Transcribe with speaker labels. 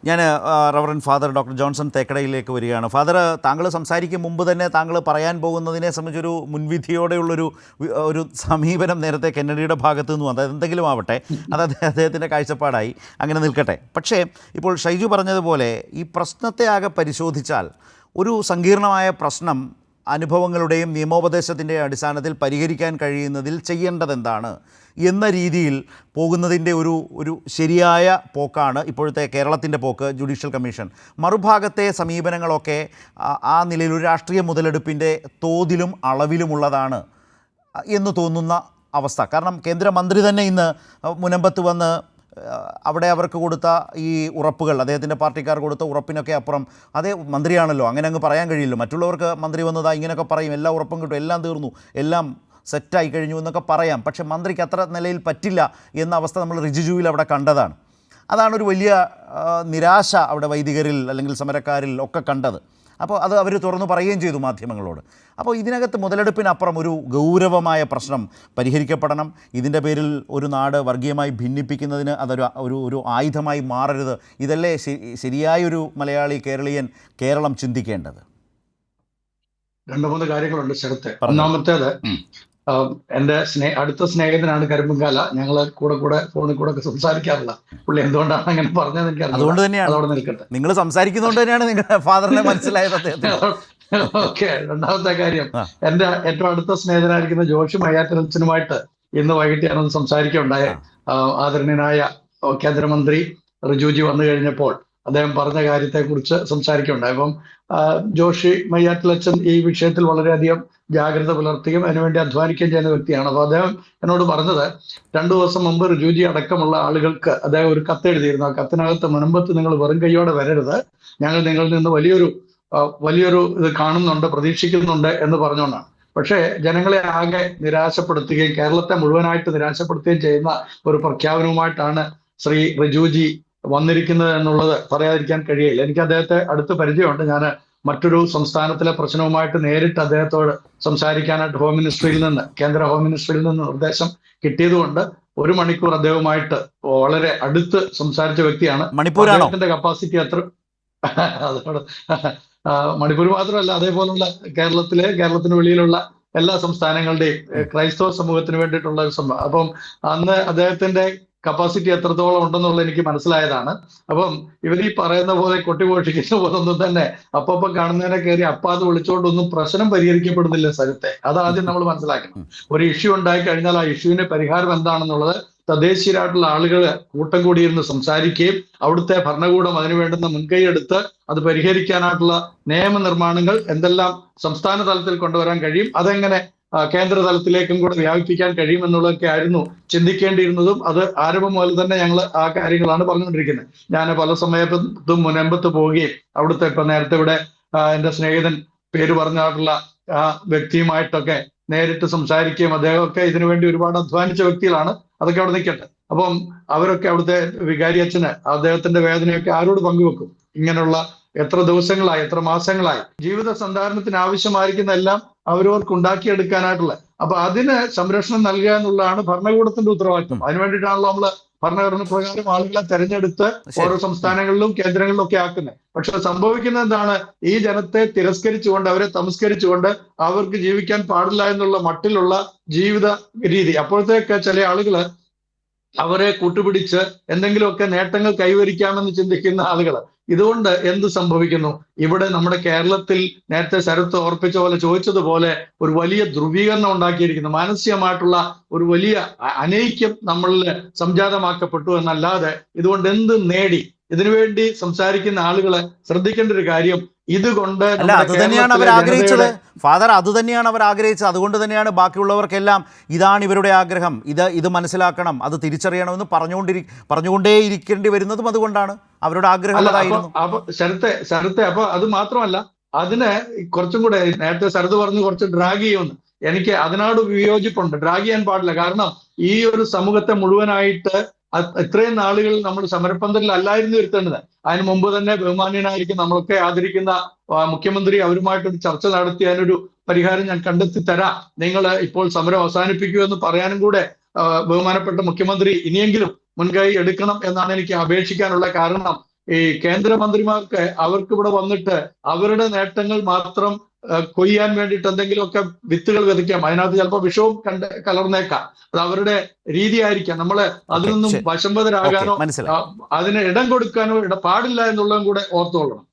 Speaker 1: ഞാൻ reverend father doctor Johnson തേക്കടയിലേക്ക് വരികയാണ്. Father, താങ്കൾ സംസാരിക്കും മുമ്പ് തന്നെ താങ്കൾ പറയാൻ പോകുന്നതിനെ സംബന്ധിച്ചൊരു മുൻവിധിയോടെയുള്ളൊരു ഒരു സമീപനം നേരത്തെ കെന്നഡിയുടെ ഭാഗത്തു നിന്നും, അതായത് എന്തെങ്കിലും ആവട്ടെ, അത് അദ്ദേഹത്തിൻ്റെ കാഴ്ചപ്പാടായി അങ്ങനെ നിൽക്കട്ടെ. പക്ഷേ ഇപ്പോൾ ഷൈജു പറഞ്ഞതുപോലെ ഈ പ്രശ്നത്തെ ആകെ പരിശോധിച്ചാൽ ഒരു സങ്കീർണമായ പ്രശ്നം അനുഭവങ്ങളുടെയും നിയമോപദേശത്തിൻ്റെ അടിസ്ഥാനത്തിൽ പരിഹരിക്കാൻ കഴിയുന്നതിൽ ചെയ്യേണ്ടതെന്താണ് എന്ന രീതിയിൽ പോകുന്നതിൻ്റെ ഒരു ശരിയായ പോക്കാണ് ഇപ്പോഴത്തെ കേരളത്തിൻ്റെ പോക്ക്. ജുഡീഷ്യൽ കമ്മീഷൻ മറുഭാഗത്തെ സമീപനങ്ങളൊക്കെ ആ നിലയിൽ ഒരു രാഷ്ട്രീയ മുതലെടുപ്പിൻ്റെ തോതിലും അളവിലുമുള്ളതാണ് എന്ന് തോന്നുന്ന അവസ്ഥ. കാരണം കേന്ദ്രമന്ത്രി തന്നെ ഇന്ന് മുനമ്പത്ത് വന്ന് അവിടെ അവർക്ക് കൊടുത്ത ഈ ഉറപ്പുകൾ, അദ്ദേഹത്തിൻ്റെ പാർട്ടിക്കാർ കൊടുത്ത ഉറപ്പിനൊക്കെ അപ്പുറം, അതേ മന്ത്രിയാണല്ലോ, അങ്ങനെ അങ്ങ് പറയാൻ കഴിയില്ല. മറ്റുള്ളവർക്ക് മന്ത്രി വന്നതാ ഇങ്ങനെയൊക്കെ പറയും, എല്ലാ ഉറപ്പും കിട്ടും, എല്ലാം തീർന്നു, എല്ലാം സെറ്റായി കഴിഞ്ഞു എന്നൊക്കെ പറയാം. പക്ഷേ മന്ത്രിക്ക് അത്ര നിലയിൽ പറ്റില്ല എന്ന അവസ്ഥ നമ്മൾ റിജിജുവിൽ അവിടെ കണ്ടതാണ്. അതാണ് ഒരു വലിയ നിരാശ അവിടെ വൈദികരിൽ അല്ലെങ്കിൽ സമരക്കാരിൽ ഒക്കെ കണ്ടത്. അപ്പോൾ അത് അവർ തുറന്നു പറയുകയും ചെയ്തു മാധ്യമങ്ങളോട്. അപ്പോൾ ഇതിനകത്ത് മുതലെടുപ്പിനപ്പുറം ഒരു ഗൗരവമായ പ്രശ്നം പരിഹരിക്കപ്പെടണം. ഇതിൻ്റെ പേരിൽ ഒരു നാട് വർഗീയമായി ഭിന്നിപ്പിക്കുന്നതിന് അതൊരു ഒരു ആയുധമായി മാറരുത്. ഇതല്ലേ ശരിയായൊരു മലയാളി കേരളീയൻ കേരളം ചിന്തിക്കേണ്ടത്?
Speaker 2: രണ്ടു മൂന്ന് കാര്യങ്ങളുണ്ട് ശരത്തെ. ഒന്നാമത്തേത്, എന്റെ അടുത്ത സ്നേഹിതനാണ് കരിമ്പുംകാല. ഞങ്ങള് കൂടെ ഫോണിൽ കൂടെ ഒക്കെ സംസാരിക്കാറില്ല. പുള്ളി എന്തുകൊണ്ടാണ് അങ്ങനെ പറഞ്ഞത് എനിക്കറിയാം.
Speaker 1: അതുകൊണ്ട് തന്നെയാണ്
Speaker 2: അതോടെ നിൽക്കട്ടെ.
Speaker 1: നിങ്ങൾ സംസാരിക്കുന്നതുകൊണ്ട് തന്നെയാണ് നിങ്ങളുടെ ഫാദറിനെ മനസ്സിലായത്.
Speaker 2: ഓക്കെ. രണ്ടാമത്തെ കാര്യം, എന്റെ ഏറ്റവും അടുത്ത സ്നേഹിതനായിരിക്കുന്ന ജോഷി മയ്യാറ്റലച്ചനുമായിട്ട് ഇന്ന് വൈകിട്ട് ഞാനൊന്ന് സംസാരിക്കുകയുണ്ടായ. ആദരണീയനായ കേന്ദ്രമന്ത്രി റിജുജി വന്നു കഴിഞ്ഞപ്പോൾ അദ്ദേഹം പറഞ്ഞ കാര്യത്തെക്കുറിച്ച് സംസാരിക്കുകയുണ്ടായി. അപ്പം ജോഷി മയ്യാറ്റലച്ചൻ ഈ വിഷയത്തിൽ വളരെയധികം ജാഗ്രത പുലർത്തുകയും അതിനുവേണ്ടി അധ്വാനിക്കുകയും ചെയ്യുന്ന വ്യക്തിയാണ്. അപ്പോൾ അദ്ദേഹം എന്നോട് പറഞ്ഞത്, 2 ദിവസം മുമ്പ് റിജുജി അടക്കമുള്ള ആളുകൾക്ക് അദ്ദേഹം ഒരു കത്ത് എഴുതിയിരുന്നു. ആ കത്തിനകത്ത് മുനമ്പത്ത് നിങ്ങൾ വെറും കൈയോടെ വരരുത്, ഞങ്ങൾ നിങ്ങളിൽ നിന്ന് വലിയൊരു ഇത് കാണുന്നുണ്ട്, പ്രതീക്ഷിക്കുന്നുണ്ട് എന്ന് പറഞ്ഞുകൊണ്ടാണ്. പക്ഷേ ജനങ്ങളെ ആകെ നിരാശപ്പെടുത്തുകയും കേരളത്തെ മുഴുവനായിട്ട് നിരാശപ്പെടുത്തുകയും ചെയ്യുന്ന ഒരു പ്രഖ്യാപനവുമായിട്ടാണ് ശ്രീ റിജുജി വന്നിരിക്കുന്നത് എന്നുള്ളത് പറയാതിരിക്കാൻ കഴിയില്ല. എനിക്ക് അദ്ദേഹത്തെ അടുത്ത് പരിചയമുണ്ട്. ഞാൻ മറ്റൊരു സംസ്ഥാനത്തിലെ പ്രശ്നവുമായിട്ട് നേരിട്ട് അദ്ദേഹത്തോട് സംസാരിക്കാനായിട്ട് കേന്ദ്ര ഹോം മിനിസ്ട്രിയിൽ നിന്ന് നിർദ്ദേശം കിട്ടിയതുകൊണ്ട് 1 മണിക്കൂർ അദ്ദേഹവുമായിട്ട് വളരെ അടുത്ത് സംസാരിച്ച വ്യക്തിയാണ്. അദ്ദേഹത്തിന്റെ കപ്പാസിറ്റി അത്ര അതോട് മണിപ്പൂർ മാത്രമല്ല, അതേപോലുള്ള കേരളത്തിന് വെളിയിലുള്ള എല്ലാ സംസ്ഥാനങ്ങളുടെയും ക്രൈസ്തവ സമൂഹത്തിന് വേണ്ടിയിട്ടുള്ള ഒരു സംഭവം. അപ്പം അന്ന് അദ്ദേഹത്തിന്റെ കപ്പാസിറ്റി എത്രത്തോളം ഉണ്ടെന്നുള്ളത് എനിക്ക് മനസ്സിലായതാണ്. അപ്പം ഇവരീ പറയുന്ന പോലെ കൊട്ടിഘോഷിക്കുന്ന പോലൊന്നും തന്നെ അപ്പം കാണുന്നതിനെ കയറി അപ്പാത് വിളിച്ചുകൊണ്ടൊന്നും പ്രശ്നം പരിഹരിക്കപ്പെടുന്നില്ല സ്ഥലത്തെ. അതാദ്യം നമ്മൾ മനസ്സിലാക്കണം. ഒരു ഇഷ്യൂ ഉണ്ടായി കഴിഞ്ഞാൽ ആ ഇഷ്യൂവിന്റെ പരിഹാരം എന്താണെന്നുള്ളത് തദ്ദേശീയരായിട്ടുള്ള ആളുകൾ കൂട്ടം കൂടിയിരുന്ന് സംസാരിക്കുകയും അവിടുത്തെ ഭരണകൂടം അതിനു വേണ്ടുന്ന മുൻകൈ എടുത്ത് അത് പരിഹരിക്കാനായിട്ടുള്ള നിയമനിർമ്മാണങ്ങൾ എന്തെല്ലാം സംസ്ഥാന തലത്തിൽ കൊണ്ടുവരാൻ കഴിയും, അതെങ്ങനെ കേന്ദ്ര തലത്തിലേക്കും കൂടെ വ്യാപിപ്പിക്കാൻ കഴിയുമെന്നുള്ളതൊക്കെ ആയിരുന്നു ചിന്തിക്കേണ്ടിയിരുന്നതും. അത് ആരംഭം മുതൽ തന്നെ ഞങ്ങൾ ആ കാര്യങ്ങളാണ് പറഞ്ഞുകൊണ്ടിരിക്കുന്നത്. ഞാൻ പല സമയത്തും മുനമ്പത്ത് പോവുകയും അവിടുത്തെ ഇപ്പൊ നേരത്തെ ഇവിടെ എന്റെ സ്നേഹിതൻ പേര് പറഞ്ഞിട്ടുള്ള ആ വ്യക്തിയുമായിട്ടൊക്കെ നേരിട്ട് സംസാരിക്കുകയും അദ്ദേഹമൊക്കെ ഇതിനുവേണ്ടി ഒരുപാട് അധ്വാനിച്ച വ്യക്തികളാണ്. അതൊക്കെ അവിടെ നിൽക്കട്ടെ. അപ്പം അവരൊക്കെ അവിടുത്തെ വികാരി അച്ഛന് അദ്ദേഹത്തിന്റെ വേദനയൊക്കെ ആരോട് പങ്കുവെക്കും? ഇങ്ങനെയുള്ള എത്ര ദിവസങ്ങളായി, എത്ര മാസങ്ങളായി ജീവിത സന്ധാരണത്തിന് ആവശ്യമായിരിക്കുന്ന എല്ലാം അവരവർക്ക് ഉണ്ടാക്കിയെടുക്കാനായിട്ടുള്ള, അപ്പൊ അതിന് സംരക്ഷണം നൽകുക എന്നുള്ളതാണ് ഭരണകൂടത്തിന്റെ ഉത്തരവാദിത്വം. അതിനുവേണ്ടിയിട്ടാണല്ലോ നമ്മള് ഭരണഘടന പ്രകാരം ആളുകളെ തെരഞ്ഞെടുത്ത് ഓരോ സംസ്ഥാനങ്ങളിലും കേന്ദ്രങ്ങളിലും ഒക്കെ ആക്കുന്നത്. പക്ഷെ സംഭവിക്കുന്നത് എന്താണ്? ഈ ജനത്തെ തിരസ്കരിച്ചുകൊണ്ട്, അവരെ തമസ്കരിച്ചുകൊണ്ട് അവർക്ക് ജീവിക്കാൻ പാടില്ല എന്നുള്ള മട്ടിലുള്ള ജീവിത രീതി. അപ്പോഴത്തേക്ക് ചില ആളുകള് അവരെ കൂട്ടുപിടിച്ച് എന്തെങ്കിലുമൊക്കെ നേട്ടങ്ങൾ കൈവരിക്കാമെന്ന് ചിന്തിക്കുന്ന ആളുകൾ. ഇതുകൊണ്ട് എന്ത് സംഭവിക്കുന്നു? ഇവിടെ നമ്മുടെ കേരളത്തിൽ നേരത്തെ ശരത്ത് ഓർപ്പിച്ച പോലെ, ചോദിച്ചതുപോലെ ഒരു വലിയ ധ്രുവീകരണം ഉണ്ടാക്കിയിരിക്കുന്നു. മാനസികമായിട്ടുള്ള ഒരു വലിയ അനൈക്യം നമ്മളിൽ സംജാതമാക്കപ്പെട്ടു എന്നല്ലാതെ ഇതുകൊണ്ട് എന്ത് നേടി? ഇതിനുവേണ്ടി സംസാരിക്കുന്ന ആളുകളെ ശ്രദ്ധിക്കേണ്ട ഒരു കാര്യം, ഇതുകൊണ്ട്
Speaker 1: അത് തന്നെയാണ് അവർ ആഗ്രഹിച്ചത് ഫാദർ, അത് തന്നെയാണ് അവർ ആഗ്രഹിച്ചത്. അതുകൊണ്ട് തന്നെയാണ് ബാക്കിയുള്ളവർക്കെല്ലാം ഇതാണ് ഇവരുടെ ആഗ്രഹം, ഇത് മനസ്സിലാക്കണം, അത് തിരിച്ചറിയണമെന്ന് പറഞ്ഞുകൊണ്ടേയിരിക്കേണ്ടി വരുന്നതും അതുകൊണ്ടാണ്. അവരുടെ ആഗ്രഹം അതായിരുന്നു.
Speaker 2: അപ്പൊ ശരത്തെ അപ്പൊ അത് മാത്രമല്ല, അതിന് കുറച്ചും കൂടെ നേരത്തെ ശരത് പറഞ്ഞു കുറച്ച് ഡ്രാഗ് ചെയ്യുമെന്ന്. എനിക്ക് അതിനോട് വിയോജിപ്പുണ്ട്. ഡ്രാഗ് ചെയ്യാൻ പാടില്ല. കാരണം ഈ ഒരു സമൂഹത്തെ മുഴുവനായിട്ട് ഇത്രയും നാളുകൾ നമ്മൾ സമരപ്പന്തലിൽ അല്ലായിരുന്നു ഇരുത്തേണ്ടത്. അതിന് മുമ്പ് തന്നെ ബഹുമാന്യനായിരിക്കും നമ്മളൊക്കെ ആദരിക്കുന്ന മുഖ്യമന്ത്രി അവരുമായിട്ടൊരു ചർച്ച നടത്തി അതിനൊരു പരിഹാരം ഞാൻ കണ്ടെത്തി തരാം, നിങ്ങൾ ഇപ്പോൾ സമരം അവസാനിപ്പിക്കൂ എന്ന് പറയാനും കൂടെ ബഹുമാനപ്പെട്ട മുഖ്യമന്ത്രി ഇനിയെങ്കിലും മുൻകൈ എടുക്കണം എന്നാണ് എനിക്ക് അപേക്ഷിക്കാനുള്ള കാരണം. ഈ കേന്ദ്രമന്ത്രിമാർക്ക് അവർക്ക് ഇവിടെ വന്നിട്ട് അവരുടെ നേട്ടങ്ങൾ മാത്രം കൊയ്യാൻ വേണ്ടിയിട്ട് എന്തെങ്കിലുമൊക്കെ വിത്തുകൾ വിതയ്ക്കാം. അതിനകത്ത് ചിലപ്പോൾ വിഷവും കലർന്നേക്കാം. അത് അവരുടെ രീതിയായിരിക്കാം. നമ്മള് അതിൽ നിന്നും വശംവദരാകാനോ അതിന് ഇടം കൊടുക്കാനോ പാടില്ല എന്നുള്ളതും കൂടെ ഓർത്തുകൊള്ളണം.